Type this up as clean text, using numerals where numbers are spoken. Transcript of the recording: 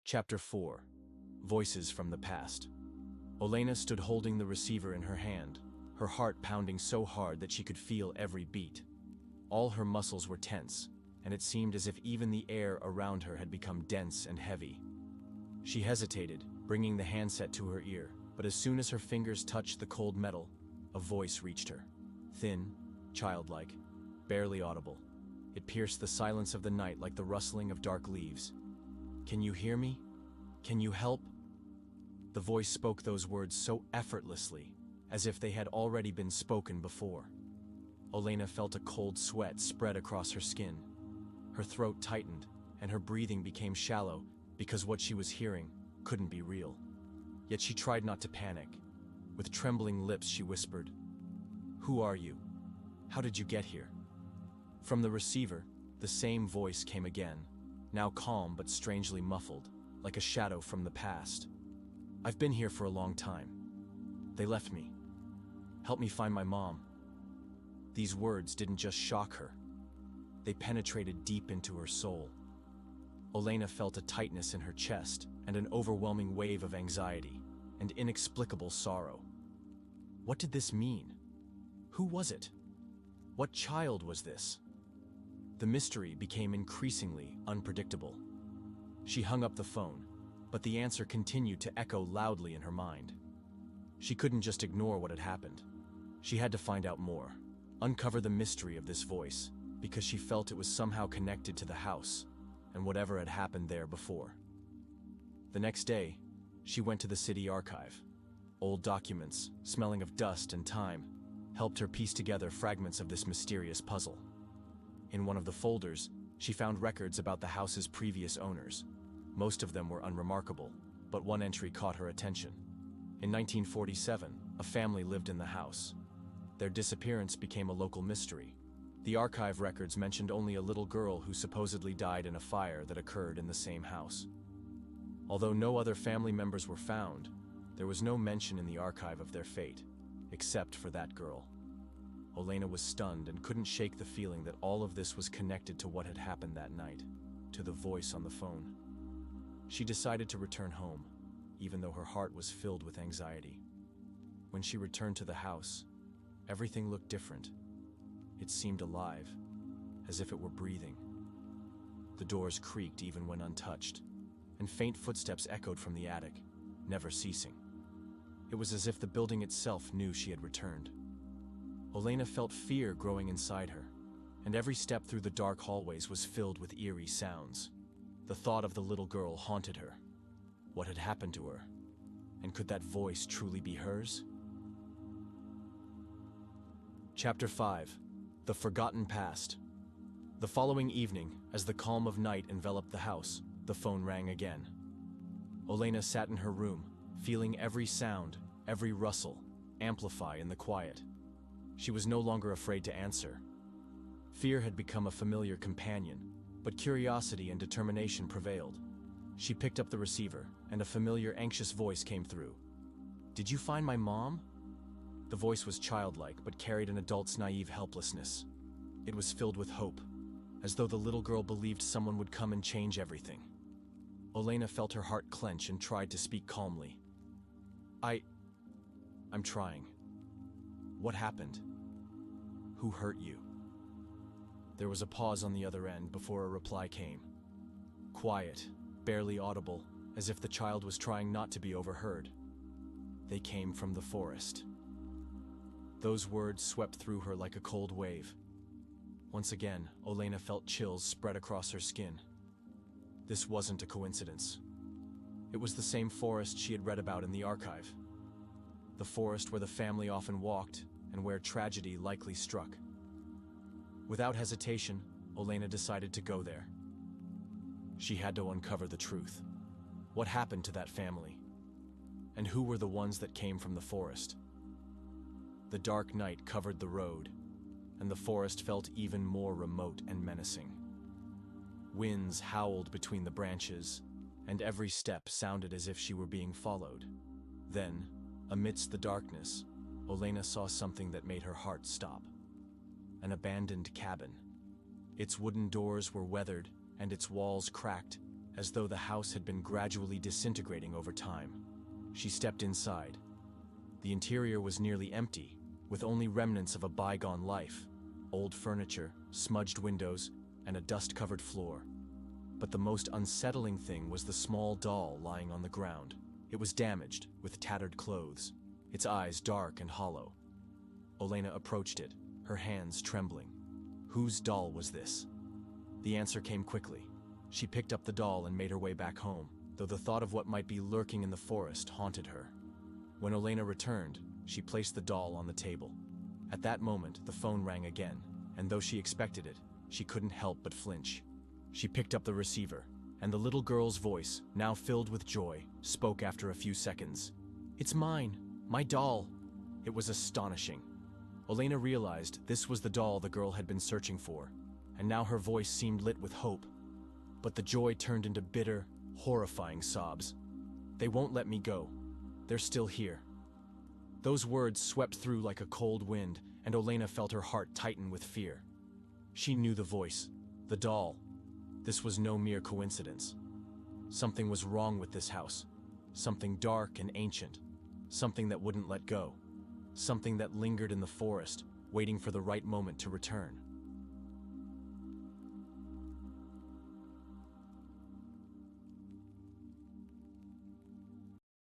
Chapter 4. Voices from the Past. Olena stood holding the receiver in her hand, her heart pounding so hard that she could feel every beat. All her muscles were tense, and it seemed as if even the air around her had become dense and heavy. She hesitated, bringing the handset to her ear, but as soon as her fingers touched the cold metal, a voice reached her. Thin, childlike, barely audible. It pierced the silence of the night like the rustling of dark leaves. "Can you hear me? Can you help?" The voice spoke those words so effortlessly, as if they had already been spoken before. Olena felt a cold sweat spread across her skin. Her throat tightened, and her breathing became shallow because what she was hearing couldn't be real. Yet she tried not to panic. With trembling lips she whispered, "Who are you? How did you get here?" From the receiver, the same voice came again, now calm but strangely muffled, like a shadow from the past. "I've been here for a long time. They left me. Help me find my mom." These words didn't just shock her. They penetrated deep into her soul. Olena felt a tightness in her chest and an overwhelming wave of anxiety and inexplicable sorrow. What did this mean? Who was it? What child was this? The mystery became increasingly unpredictable. She hung up the phone, but the answer continued to echo loudly in her mind. She couldn't just ignore what had happened. She had to find out more, uncover the mystery of this voice, because she felt it was somehow connected to the house and whatever had happened there before. The next day, she went to the city archive. Old documents, smelling of dust and time, helped her piece together fragments of this mysterious puzzle. In one of the folders, she found records about the house's previous owners. Most of them were unremarkable, but one entry caught her attention. In 1947, a family lived in the house. Their disappearance became a local mystery. The archive records mentioned only a little girl who supposedly died in a fire that occurred in the same house. Although no other family members were found, there was no mention in the archive of their fate, except for that girl. Olena was stunned and couldn't shake the feeling that all of this was connected to what had happened that night, to the voice on the phone. She decided to return home, even though her heart was filled with anxiety. When she returned to the house, everything looked different. It seemed alive, as if it were breathing. The doors creaked even when untouched, and faint footsteps echoed from the attic, never ceasing. It was as if the building itself knew she had returned. Olena felt fear growing inside her, and every step through the dark hallways was filled with eerie sounds. The thought of the little girl haunted her. What had happened to her? And could that voice truly be hers? Chapter 5. The Forgotten Past. The following evening, as the calm of night enveloped the house, the phone rang again. Olena sat in her room, feeling every sound, every rustle, amplify in the quiet. She was no longer afraid to answer. Fear had become a familiar companion, but curiosity and determination prevailed. She picked up the receiver, and a familiar, anxious voice came through. "Did you find my mom?" The voice was childlike, but carried an adult's naive helplessness. It was filled with hope, as though the little girl believed someone would come and change everything. Olena felt her heart clench and tried to speak calmly. I'm trying. What happened? Who hurt you?" There was a pause on the other end before a reply came. Quiet, barely audible, as if the child was trying not to be overheard. "They came from the forest." Those words swept through her like a cold wave. Once again, Olena felt chills spread across her skin. This wasn't a coincidence. It was the same forest she had read about in the archive. The forest where the family often walked and where tragedy likely struck. Without hesitation, Olena decided to go there. She had to uncover the truth. What happened to that family? And who were the ones that came from the forest? The dark night covered the road, and the forest felt even more remote and menacing. Winds howled between the branches, and every step sounded as if she were being followed. Then, amidst the darkness, Olena saw something that made her heart stop. An abandoned cabin. Its wooden doors were weathered, and its walls cracked, as though the house had been gradually disintegrating over time. She stepped inside. The interior was nearly empty, with only remnants of a bygone life: old furniture, smudged windows, and a dust-covered floor. But the most unsettling thing was the small doll lying on the ground. It was damaged, with tattered clothes, its eyes dark and hollow. Olena approached it, her hands trembling. Whose doll was this? The answer came quickly. She picked up the doll and made her way back home, though the thought of what might be lurking in the forest haunted her. When Olena returned, she placed the doll on the table. At that moment, the phone rang again, and though she expected it, she couldn't help but flinch. She picked up the receiver, and the little girl's voice, now filled with joy, spoke after a few seconds. "It's mine, my doll." It was astonishing. Olena realized this was the doll the girl had been searching for, and now her voice seemed lit with hope. But the joy turned into bitter, horrifying sobs. "They won't let me go. They're still here." Those words swept through like a cold wind, and Olena felt her heart tighten with fear. She knew the voice, the doll. This was no mere coincidence. Something was wrong with this house. Something dark and ancient. Something that wouldn't let go. Something that lingered in the forest, waiting for the right moment to return.